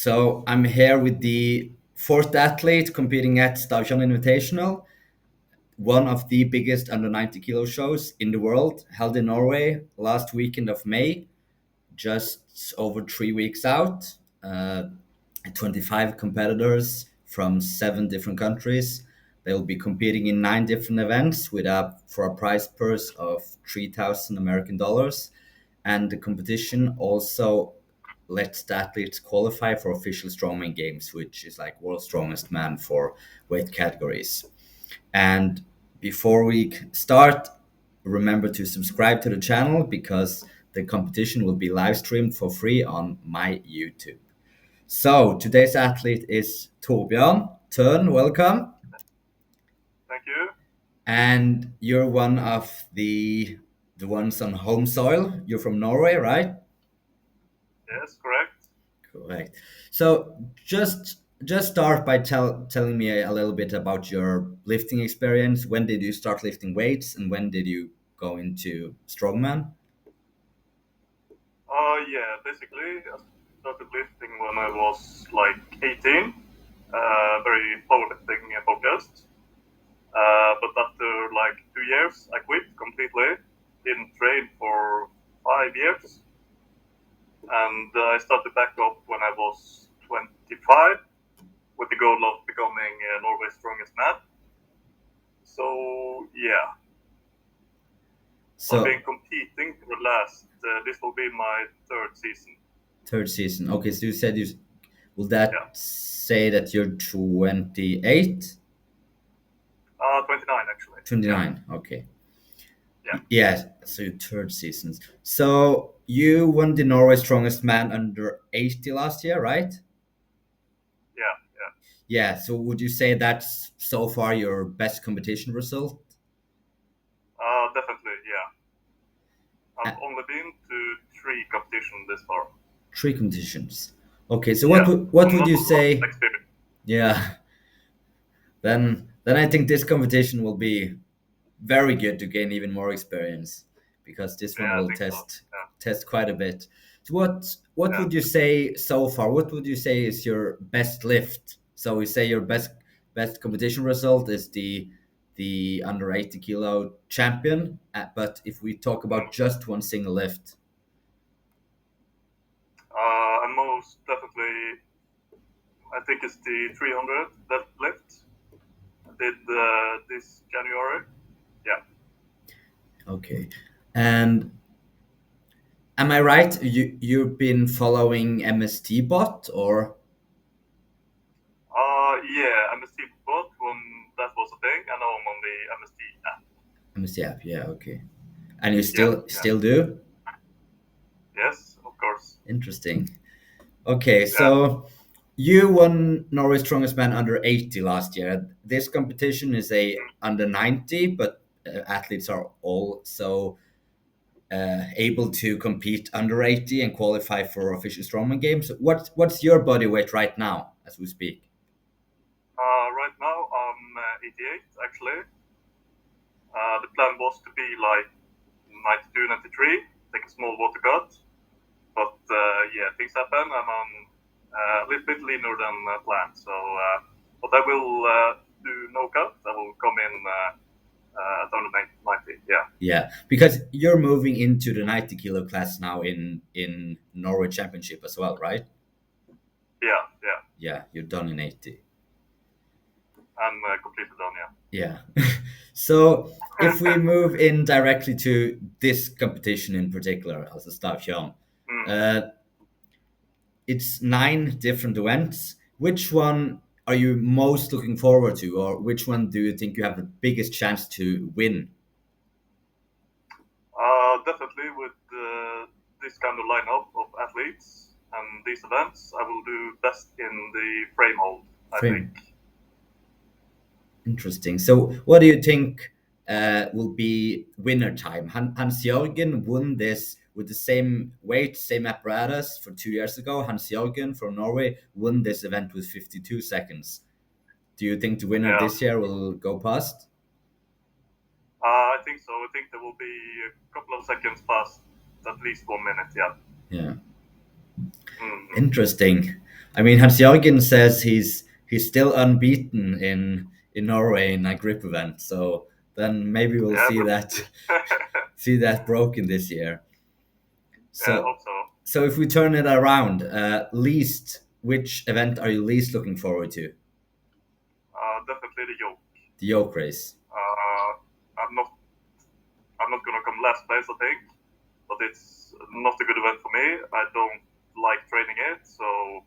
So I'm here with the fourth athlete competing at Stavtjorn Invitational, one of the biggest under 90 kilo shows in the world, held in Norway last weekend of May, just over 3 weeks out. 25 competitors from 7 different countries. They'll be competing in 9 different events for a prize purse of 3,000 American dollars. And the competition also lets the athletes qualify for official strongman games, which is like World's Strongest Man for weight categories. And before we start, remember to subscribe to the channel because the competition will be live streamed for free on my YouTube. So today's athlete is Torbjørn Tøn. Welcome. Thank you. And you're one of the ones on home soil. You're from Norway, right? Yes, correct. Correct. So just start by telling me a little bit about your lifting experience. When did you start lifting weights, and when did you go into strongman? Yeah, basically, I started lifting when I was like 18. Very powerlifting focused. But after like 2 years, I quit completely. Didn't train for 5 years. And I started back up when I was 25 with the goal of becoming Norway's Strongest Man. So, yeah. So I've been competing for the last, this will be my third season. Third season. Okay, so you said will that Yeah. say that you're 28? 29 actually. 29, okay. Yeah. Yeah, so your third seasons. So you won the Norway Strongest Man under 80 last year, right? Yeah. Yeah, so would you say that's so far your best competition result? Definitely, yeah. I've only been to 3 competitions this far. 3 competitions. Okay, so Yeah. what would you say? Experience. Yeah. Then I think this competition will be very good to gain even more experience because this one Yeah, I will think so. test quite a bit. So what Yeah. would you say so far? What would you say is your best lift? So we say your best competition result is the under 80 kilo champion. But if we talk about just one single lift, And most definitely, I think it's the 300 that lift. I did this January. Yeah. okay. And am I right? You've been following MST bot or? Yeah, MST bot when that was a thing, and now I'm on the MST app. MST app, yeah, okay. And you Yeah. still do? Yes, of course. Interesting. Okay, Yeah. so you won Norway Strongest Man under 80 last year. This competition is a under 90, but athletes are also able to compete under 80 and qualify for official strongman games. What's your body weight right now as we speak? Right now I'm 88 actually. The plan was to be like 92, 93, take a small water cut. But yeah, things happen, and I'm a little bit leaner than planned. So, but I will do no cut. I will come in at under 90. Yeah. Yeah, because you're moving into the 90 kilo class now in Norway Championship as well, right? Yeah. Yeah, you're done in 80. I'm completely done. Yeah. Yeah. So if we move in directly to this competition in particular, as a Stavtjorn, it's 9 different events. Which one are you most looking forward to, or which one do you think you have the biggest chance to win? Definitely with this kind of lineup of athletes and these events, I will do best in the frame hold. I think. Interesting. So, what do you think will be winner time? Hans Jørgen won this with the same weight, same apparatus for 2 years ago. Hans Jørgen from Norway won this event with 52 seconds. Do you think the winner this year will go past? I think so. I think there will be a couple of seconds past at least 1 minute. Yeah. Yeah. Interesting. I mean, Hans Jørgen says he's still unbeaten in Norway in a grip event. So then maybe we'll Yeah, see but that see that broken this year. yeah, I So hope so. so if we turn it around, least which event are you least looking forward to? Definitely the yoke. The yoke race. Uh, I'm not I'm not gonna come last place, I think, but it's not a good event for me. I don't like training it, so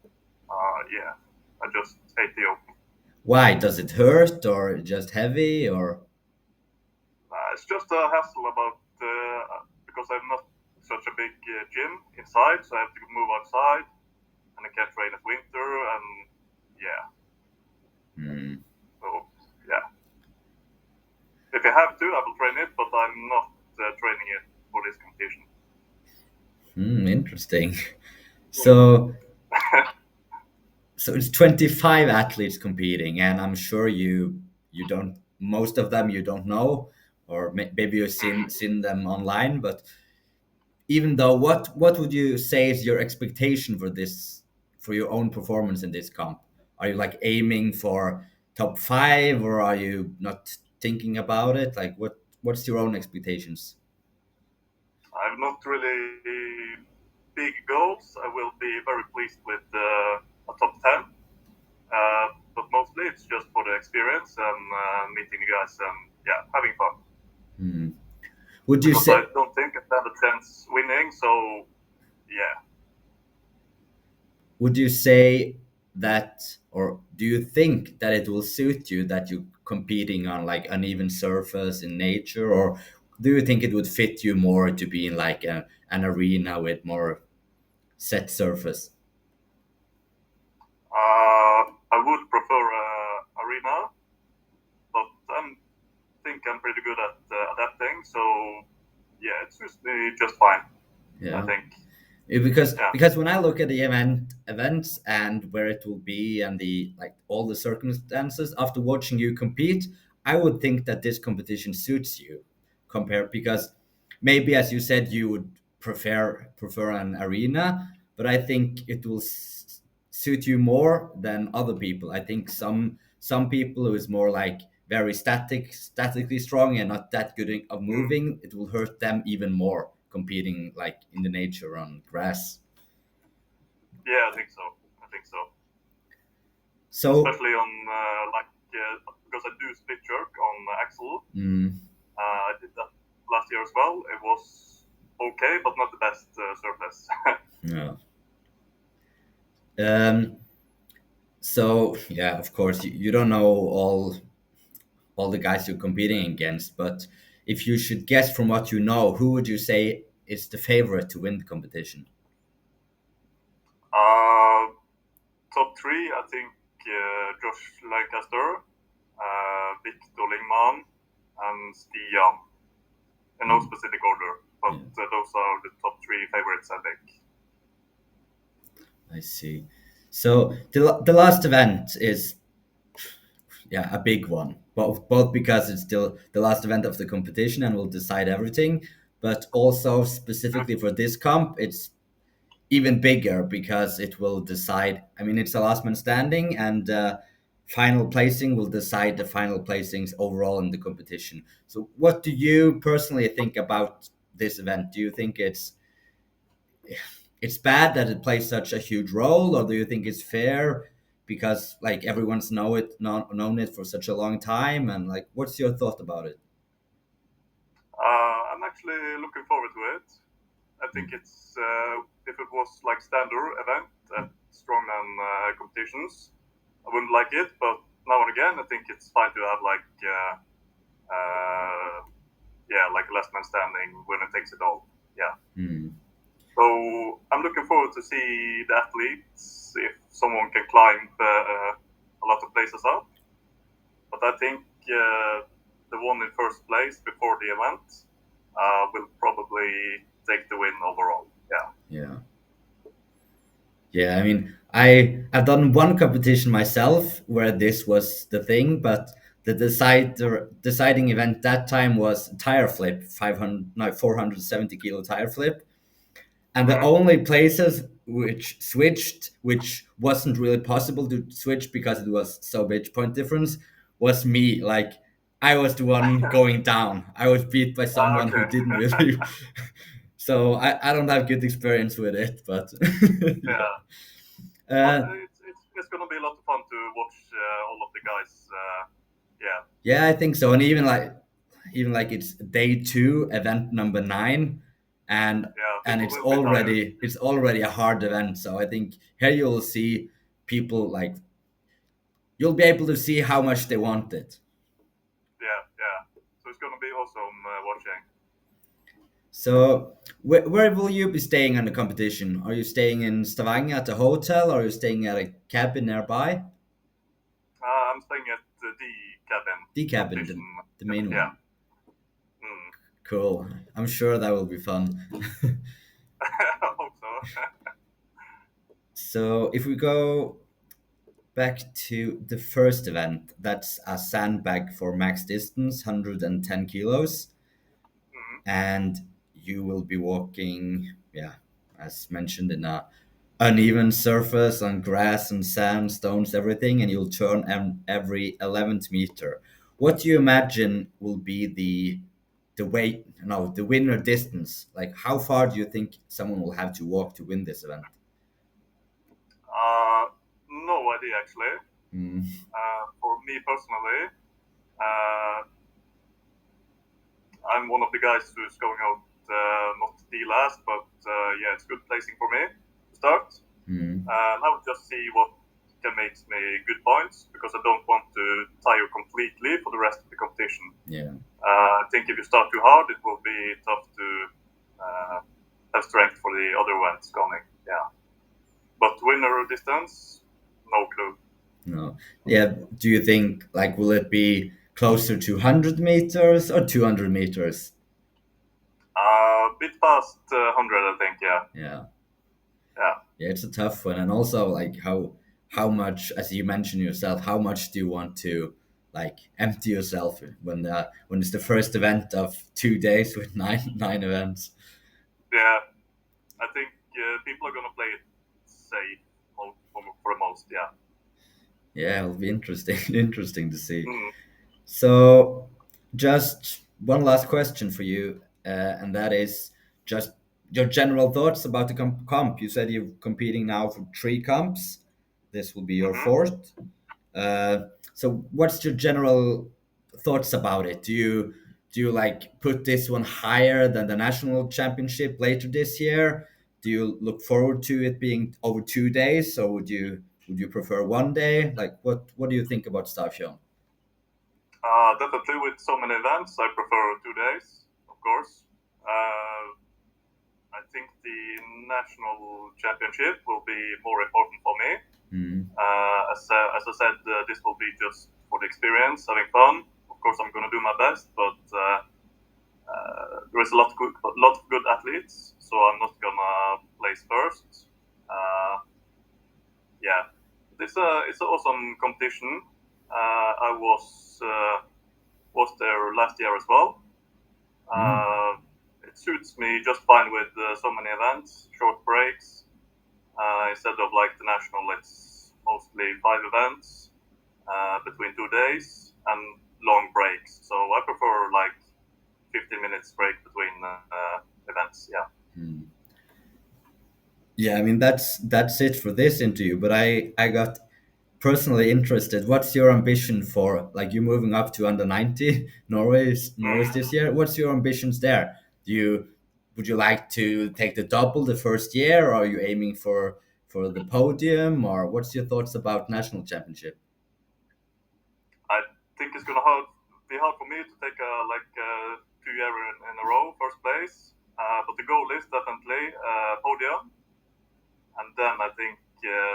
yeah, I just hate the yoke. Why? Does it hurt or just heavy or? It's just a hassle about because I'm not such a big gym inside, so I have to move outside, and I can't train at winter, and yeah, Hmm. so yeah. If I have to, I will train it, but I'm not training it for this competition. Interesting. So so it's 25 athletes competing, and I'm sure you don't most of them you don't know, or maybe you've seen them online. But even though, what would you say is your expectation for this, for your own performance in this comp? Are you like aiming for top five, or are you not thinking about it? Like what's your own expectations? I've not really big goals. I will be very pleased with a top 10. But mostly it's just for the experience and meeting you guys and yeah, having fun. Hmm. Would you Because say I don't think I stand a chance winning, so yeah. would you say that, or do you think that it will suit you that you're competing on like uneven surface in nature, or do you think it would fit you more to be in like an arena with more set surface? I would prefer arena, but I think I'm pretty good at adapting, so yeah, it's just fine, I Yeah. think. Because Yeah. when I look at the events and where it will be and the like all the circumstances after watching you compete, I would think that this competition suits you compared, because maybe as you said you would prefer an arena, but I think it will suit you more than other people. I think some people who is more like very statically strong and not that good of Mm. moving, it will hurt them even more competing like in the nature on grass. Yeah, I think so. I think so. So Especially on because I do split jerk on axle. mm, I did that last year as well. It was okay, but not the best surface. yeah. Um, so yeah, of course you don't know all the guys you're competing against, but if you should guess from what you know, who would you say is the favorite to win the competition? uh, Top three, I think Josh Lancaster, Victor Lingman, and Stian. In no Mm, specific order, but yeah, those are the top three favorites, I think. I see. So the last event is, yeah, a big one, both because it's still the last event of the competition and will decide everything, but also specifically for this comp it's even bigger because it will decide. I mean, it's a last man standing, and final placing will decide the final placings overall in the competition. So what do you personally think about this event? Do you think it's bad that it plays such a huge role, or do you think it's fair because like everyone's known it for such a long time, and like what's your thought about it? I'm actually looking forward to it. I think it's if it was like standard event at strongman competitions, I wouldn't like it. But now and again, I think it's fine to have like yeah, like a last man standing when it takes it all. Yeah. Hmm. So I'm looking forward to see the athletes if someone can climb a lot of places up. But I think the one in first place before the event will probably take the win overall. Yeah. Yeah. Yeah, I mean, I've done one competition myself where this was the thing, but the deciding event that time was tire flip, 500 no 470 kilo tire flip, and the only places which switched, which wasn't really possible to switch because it was so big point difference, was me. Like I was the one going down. I was beat by someone who Okay. didn't really. So I don't have good experience with it, but yeah. Yeah. But Uh, it's gonna be a lot of fun to watch all of the guys. Yeah. yeah, I think so. And even like it's day two, event number 9, and Yeah. and People it's will be tired. already a hard event. So I think here you'll see people like you'll be able to see how much they want it. Yeah. Yeah. So it's gonna be awesome watching. So where will you be staying on the competition? Are you staying in Stavanger at a hotel, or are you staying at a cabin nearby? I'm staying at the cabin The cabin, competition. the main Yeah. one. Mm. Cool. I'm sure that will be fun. I hope so. So if we go back to the first event, that's a sandbag for max distance, 110 kilos, Mm. and you will be walking, yeah, as mentioned, in a uneven surface on grass and sand, stones, everything, and you'll turn every 11th meter. What do you imagine will be the winner distance? Like, how far do you think someone will have to walk to win this event? No idea actually. Mm, For me personally, uh, I'm one of the guys who's going out not the last, but yeah, it's good placing for me to start. mm, I will just see what can make me good points because I don't want to tire completely for the rest of the competition. yeah. I think if you start too hard, it will be tough to have strength for the other events coming. Yeah, but winner distance, no clue. No. Yeah. Do you think like will it be closer to 100 meters or 200 meters? Bit past 100, I think. Yeah, Yeah. yeah, Yeah, it's a tough one, and also like how much, as you mentioned yourself, how much do you want to like empty yourself when it's the first event of 2 days with nine events? yeah. I think people are gonna play it safe for the most. Yeah. Yeah, it'll be interesting interesting to see. Mm. So, just one last question for you, and that is just your general thoughts about the comp. You said you're competing now for 3 comps. This will be your Hmm. fourth. So, what's your general thoughts about it? Do you like put this one higher than the national championship later this year? Do you look forward to it being over 2 days, or would you prefer one day? Like, what do you think about Stavtjorn? Definitely, with so many events, I prefer 2 days, of course. Uh, I think the national championship will be more important for me. Mm, As I said, this will be just for the experience, having fun. Of course, I'm going to do my best, but there is a lot of good athletes, so I'm not gonna place first. Yeah, it's an awesome competition. I was there last year as well. mm. Uh, it suits me just fine with so many events, short breaks. Instead of like the national, it's mostly 5 events between 2 days and long breaks. So I prefer like 15 minutes break between events. Yeah. Mm. Yeah, I mean that's it for this interview. But I got personally interested. What's your ambition for like you moving up to under 90 Norway's Mm. this year? What's your ambitions there? Do you would you like to take the double the first year, or are you aiming for the podium, or what's your thoughts about national championship? I think it's gonna be hard for me to take 2 year in a row first place. But the goal is definitely podium, and then I think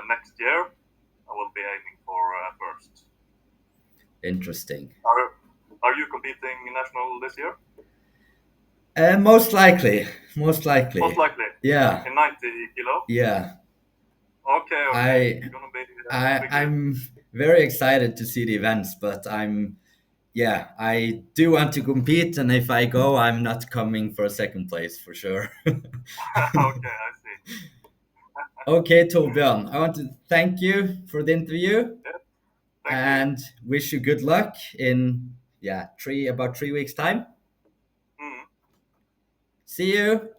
next year I will be aiming for first. Interesting. Are you competing national this year? Most likely, most Most likely. likely Yeah, in 90 kilo. yeah. Okay, okay. I It's gonna be I good. I'm very excited to see the events, but yeah, I do want to compete, and if I go, I'm not coming for a second place for sure. Okay, I see. Okay, Torbjørn, I want to thank you for the interview Yeah, thank you. and wish you good luck in about 3 weeks time. Mm. See you.